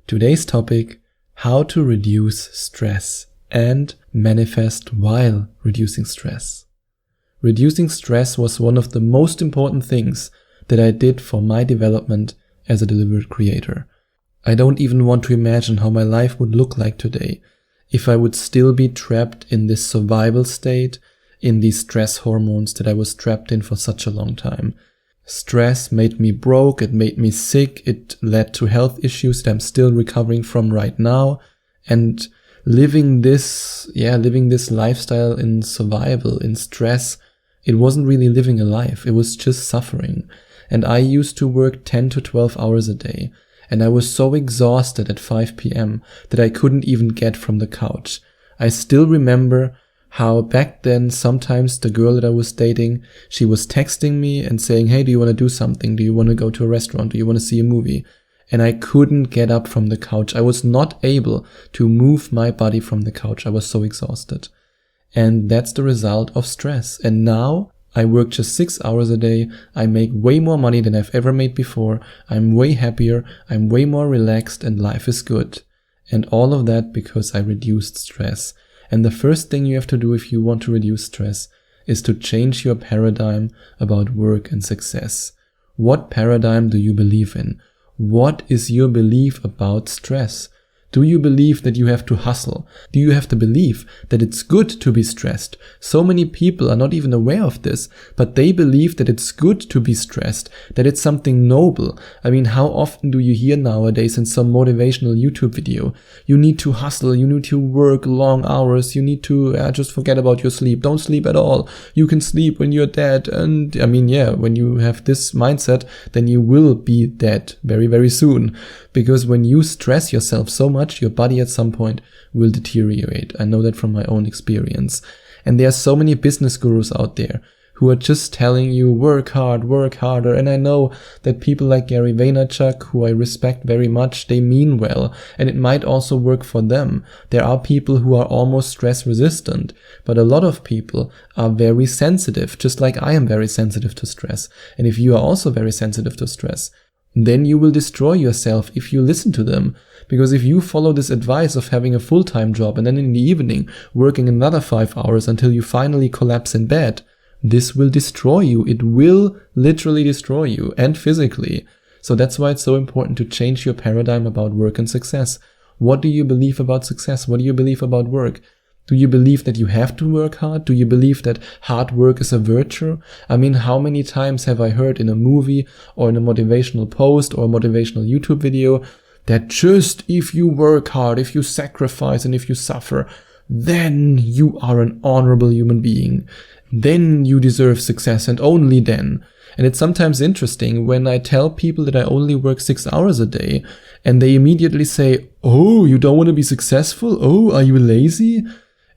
Today's topic: how to reduce stress and manifest while reducing stress. Reducing stress was one of the most important things that I did for my development as a deliberate creator. I don't even want to imagine how my life would look like today if I would still be trapped in this survival state, in these stress hormones that I was trapped in for such a long time. Stress made me broke, it made me sick, it led to health issues that I'm still recovering from right now. And living this lifestyle in survival, in stress, it wasn't really living a life, it was just suffering. And I used to work 10 to 12 hours a day. And I was so exhausted at 5 p.m. that I couldn't even get from the couch. I still remember how back then sometimes the girl that I was dating, she was texting me and saying, hey, do you want to do something? Do you want to go to a restaurant? Do you want to see a movie? And I couldn't get up from the couch. I was not able to move my body from the couch. I was so exhausted. And that's the result of stress. And now I work just 6 hours a day. I make way more money than I've ever made before. I'm way happier. I'm way more relaxed and life is good. And all of that because I reduced stress. And the first thing you have to do if you want to reduce stress is to change your paradigm about work and success. What paradigm do you believe in? What is your belief about stress? Do you believe that you have to hustle? Do you have the belief that it's good to be stressed? So many people are not even aware of this, but they believe that it's good to be stressed, that it's something noble. I mean, how often do you hear nowadays in some motivational YouTube video, you need to hustle, you need to work long hours, you need to just forget about your sleep, don't sleep at all, you can sleep when you're dead. And I mean, yeah, when you have this mindset, then you will be dead very, very soon. Because when you stress yourself so much, your body at some point will deteriorate. I know that from my own experience. And there are so many business gurus out there who are just telling you work hard, work harder. And I know that people like Gary Vaynerchuk, who I respect very much, they mean well. And it might also work for them. There are people who are almost stress resistant, but a lot of people are very sensitive, just like I am very sensitive to stress. And if you are also very sensitive to stress, then you will destroy yourself if you listen to them. Because if you follow this advice of having a full-time job and then in the evening working another 5 hours until you finally collapse in bed, this will destroy you. It will literally destroy you, and physically. So that's why it's so important to change your paradigm about work and success. What do you believe about success? What do you believe about work? Do you believe that you have to work hard? Do you believe that hard work is a virtue? I mean, how many times have I heard in a movie or in a motivational post or a motivational YouTube video that just if you work hard, if you sacrifice and if you suffer, then you are an honorable human being. Then you deserve success, and only then. And it's sometimes interesting when I tell people that I only work 6 hours a day and they immediately say, oh, you don't want to be successful? Oh, are you lazy?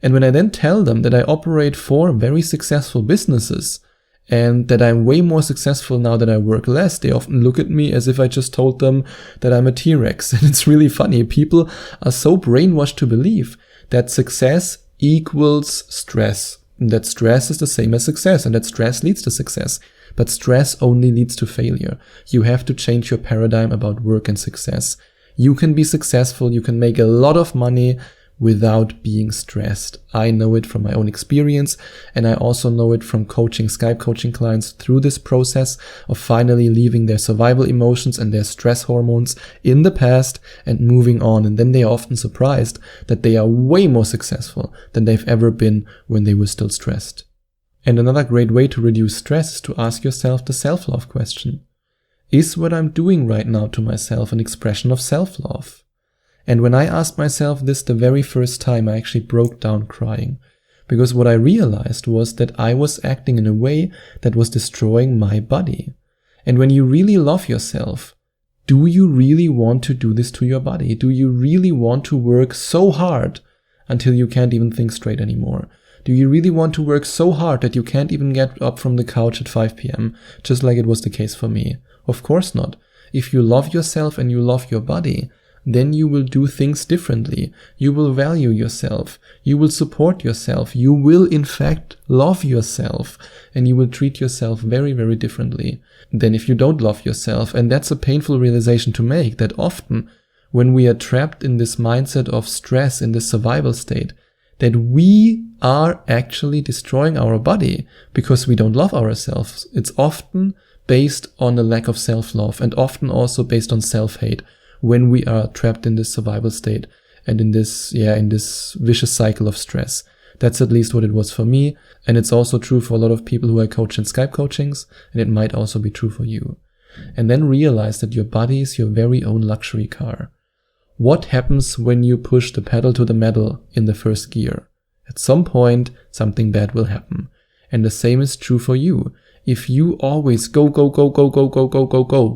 And when I then tell them that I operate 4 very successful businesses and that I'm way more successful now that I work less, they often look at me as if I just told them that I'm a T-Rex. And it's really funny. People are so brainwashed to believe that success equals stress, and that stress is the same as success, and that stress leads to success. But stress only leads to failure. You have to change your paradigm about work and success. You can be successful, you can make a lot of money without being stressed. I know it from my own experience, and I also know it from coaching Skype coaching clients through this process of finally leaving their survival emotions and their stress hormones in the past and moving on. And then they are often surprised that they are way more successful than they've ever been when they were still stressed. And another great way to reduce stress is to ask yourself the self-love question. Is what I'm doing right now to myself an expression of self-love? And when I asked myself this the very first time, I actually broke down crying. Because what I realized was that I was acting in a way that was destroying my body. And when you really love yourself, do you really want to do this to your body? Do you really want to work so hard until you can't even think straight anymore? Do you really want to work so hard that you can't even get up from the couch at 5 p.m., just like it was the case for me? Of course not. If you love yourself and you love your body, then you will do things differently. You will value yourself. You will support yourself. You will, in fact, love yourself. And you will treat yourself very, very differently than if you don't love yourself. And that's a painful realization to make, that often when we are trapped in this mindset of stress, in this survival state, that we are actually destroying our body because we don't love ourselves. It's often based on a lack of self-love and often also based on self-hate when we are trapped in this survival state and in this vicious cycle of stress. That's at least what it was for me. And it's also true for a lot of people who I coach in Skype coachings. And it might also be true for you. And then realize that your body is your very own luxury car. What happens when you push the pedal to the metal in the first gear? At some point, something bad will happen. And the same is true for you. If you always go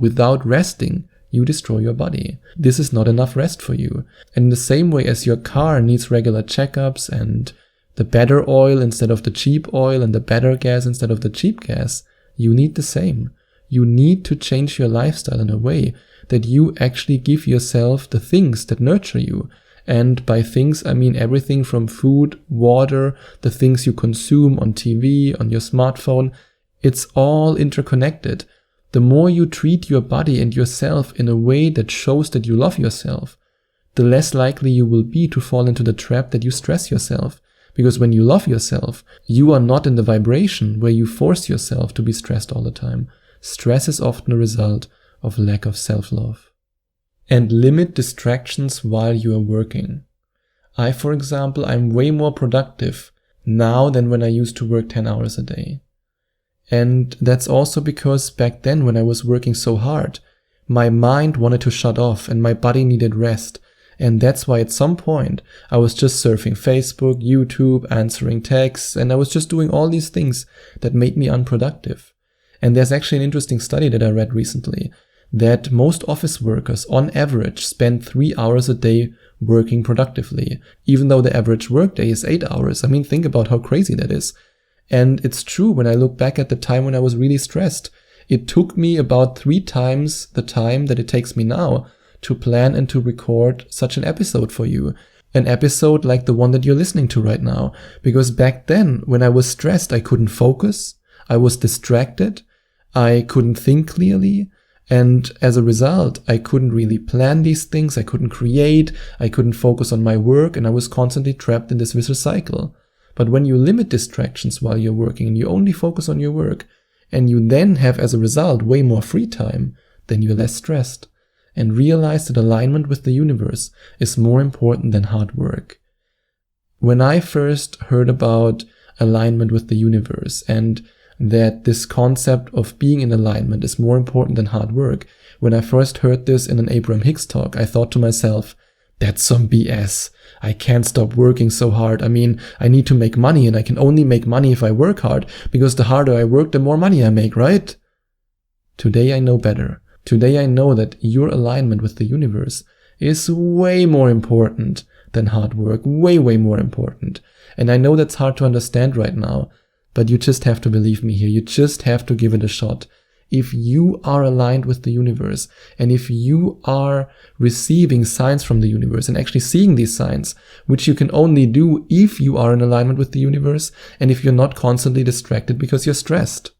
without resting, you destroy your body. This is not enough rest for you. And in the same way as your car needs regular checkups and the better oil instead of the cheap oil and the better gas instead of the cheap gas, you need the same. You need to change your lifestyle in a way that you actually give yourself the things that nurture you. And by things, I mean everything from food, water, the things you consume on TV, on your smartphone. It's all interconnected. The more you treat your body and yourself in a way that shows that you love yourself, the less likely you will be to fall into the trap that you stress yourself. Because when you love yourself, you are not in the vibration where you force yourself to be stressed all the time. Stress is often a result of lack of self-love. And limit distractions while you are working. For example, I'm way more productive now than when I used to work 10 hours a day. And that's also because back then when I was working so hard, my mind wanted to shut off and my body needed rest. And that's why at some point I was just surfing Facebook, YouTube, answering texts, and I was just doing all these things that made me unproductive. And there's actually an interesting study that I read recently that most office workers on average spend 3 hours a day working productively, even though the average workday is 8 hours. I mean, think about how crazy that is. And it's true when I look back at the time when I was really stressed. It took me about 3 times the time that it takes me now to plan and to record such an episode for you. An episode like the one that you're listening to right now. Because back then, when I was stressed, I couldn't focus. I was distracted. I couldn't think clearly. And as a result, I couldn't really plan these things. I couldn't create. I couldn't focus on my work. And I was constantly trapped in this vicious cycle. But when you limit distractions while you're working and you only focus on your work, and you then have as a result way more free time, then you're less stressed. And realize that alignment with the universe is more important than hard work. When I first heard about alignment with the universe and that this concept of being in alignment is more important than hard work, when I first heard this in an Abraham Hicks talk, I thought to myself, that's some BS. I can't stop working so hard. I mean, I need to make money and I can only make money if I work hard because the harder I work, the more money I make, right? Today I know better. Today I know that your alignment with the universe is way more important than hard work, way more important. And I know that's hard to understand right now, but you just have to believe me here. You just have to give it a shot. If you are aligned with the universe and if you are receiving signs from the universe and actually seeing these signs, which you can only do if you are in alignment with the universe and if you're not constantly distracted because you're stressed,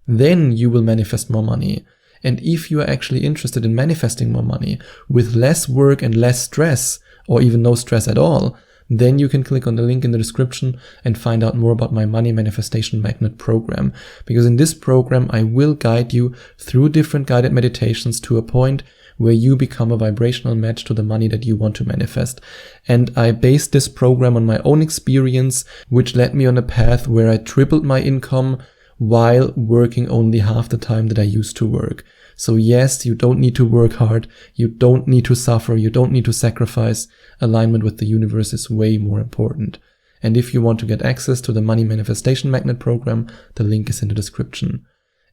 then you will manifest more money. And if you are actually interested in manifesting more money with less work and less stress, or even no stress at all, then you can click on the link in the description and find out more about my Money Manifestation Magnet program. Because in this program, I will guide you through different guided meditations to a point where you become a vibrational match to the money that you want to manifest. And I based this program on my own experience, which led me on a path where I tripled my income while working only half the time that I used to work. So yes, you don't need to work hard. You don't need to suffer. You don't need to sacrifice. Alignment with the universe is way more important. And if you want to get access to the Money Manifestation Magnet program, the link is in the description.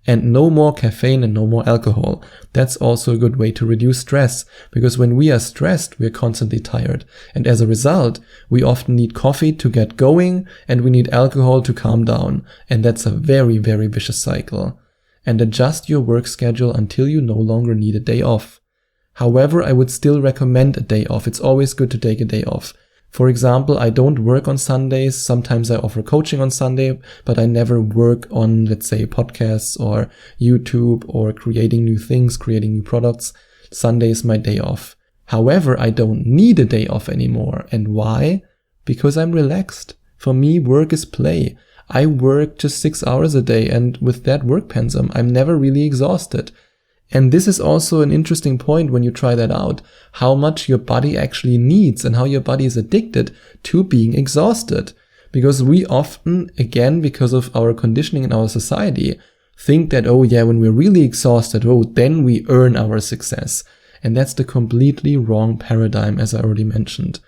And no more caffeine and no more alcohol. That's also a good way to reduce stress, because when we are stressed, we are constantly tired. And as a result, we often need coffee to get going and we need alcohol to calm down. And that's a very vicious cycle. And adjust your work schedule until you no longer need a day off. However, I would still recommend a day off. It's always good to take a day off. For example, I don't work on Sundays. Sometimes I offer coaching on Sunday, but I never work on, let's say, podcasts or YouTube or creating new things, creating new products. Sunday is my day off. However, I don't need a day off anymore. And why? Because I'm relaxed. For me, work is play. I work just 6 hours a day, and with that work pensum, I'm never really exhausted. And this is also an interesting point when you try that out, how much your body actually needs and how your body is addicted to being exhausted. Because we often, again, because of our conditioning in our society, think that, oh yeah, when we're really exhausted, oh, then we earn our success. And that's the completely wrong paradigm, as I already mentioned.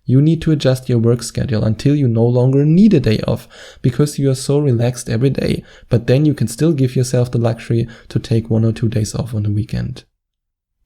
You need to adjust your work schedule until you no longer need a day off because you are so relaxed every day, but then you can still give yourself the luxury to take 1 or 2 days off on the weekend.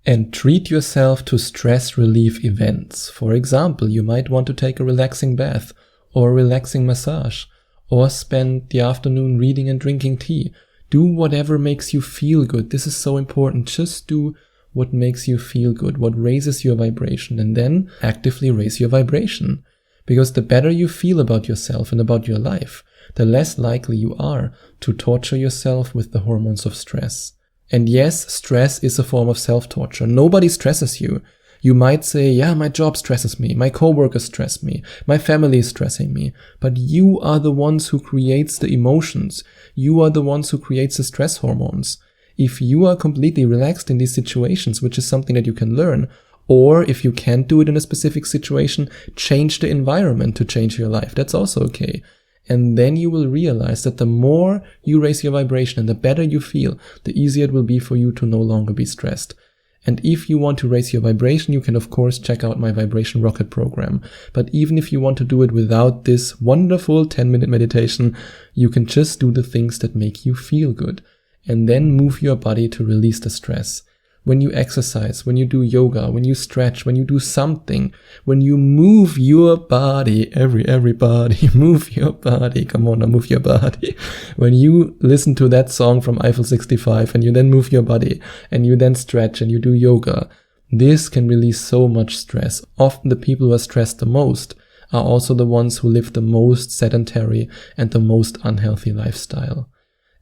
And treat yourself to stress relief events. For example, you might want to take a relaxing bath or a relaxing massage or spend the afternoon reading and drinking tea. Do whatever makes you feel good. This is so important. Just do what makes you feel good, what raises your vibration, and then actively raise your vibration. Because the better you feel about yourself and about your life, the less likely you are to torture yourself with the hormones of stress. And yes, stress is a form of self-torture. Nobody stresses you. You might say, yeah, my job stresses me, my coworkers stress me, my family is stressing me. But you are the ones who creates the emotions. You are the ones who creates the stress hormones. If you are completely relaxed in these situations, which is something that you can learn, or if you can't do it in a specific situation, change the environment to change your life. That's also okay. And then you will realize that the more you raise your vibration and the better you feel, the easier it will be for you to no longer be stressed. And if you want to raise your vibration, you can of course check out my Vibration Rocket program. But even if you want to do it without this wonderful 10-minute meditation, you can just do the things that make you feel good. And then move your body to release the stress. When you exercise, when you do yoga, when you stretch, when you do something, when you move your body, everybody, move your body, come on now, move your body. When you listen to that song from Eiffel 65 and you then move your body and you then stretch and you do yoga, this can release so much stress. Often the people who are stressed the most are also the ones who live the most sedentary and the most unhealthy lifestyle.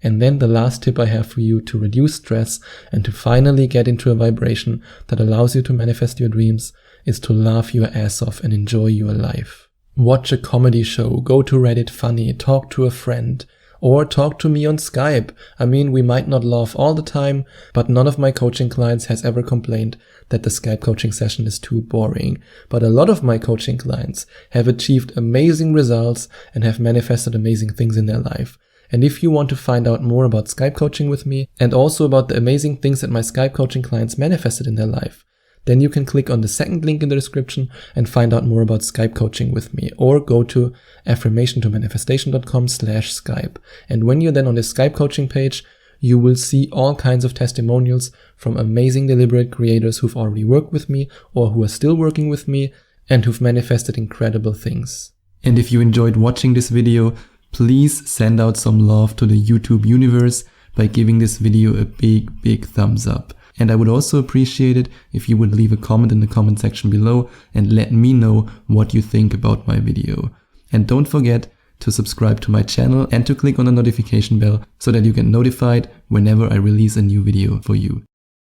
And then the last tip I have for you to reduce stress and to finally get into a vibration that allows you to manifest your dreams is to laugh your ass off and enjoy your life. Watch a comedy show, go to Reddit Funny, talk to a friend, or talk to me on Skype. I mean, we might not laugh all the time, but none of my coaching clients has ever complained that the Skype coaching session is too boring. But a lot of my coaching clients have achieved amazing results and have manifested amazing things in their life. And if you want to find out more about Skype coaching with me and also about the amazing things that my Skype coaching clients manifested in their life, then you can click on the second link in the description and find out more about Skype coaching with me, or go to affirmationtomanifestation.com/Skype. And when you're then on the Skype coaching page, you will see all kinds of testimonials from amazing deliberate creators who've already worked with me or who are still working with me and who've manifested incredible things. And if you enjoyed watching this video, please send out some love to the YouTube universe by giving this video a big thumbs up. And I would also appreciate it if you would leave a comment in the comment section below and let me know what you think about my video. And don't forget to subscribe to my channel and to click on the notification bell so that you get notified whenever I release a new video for you.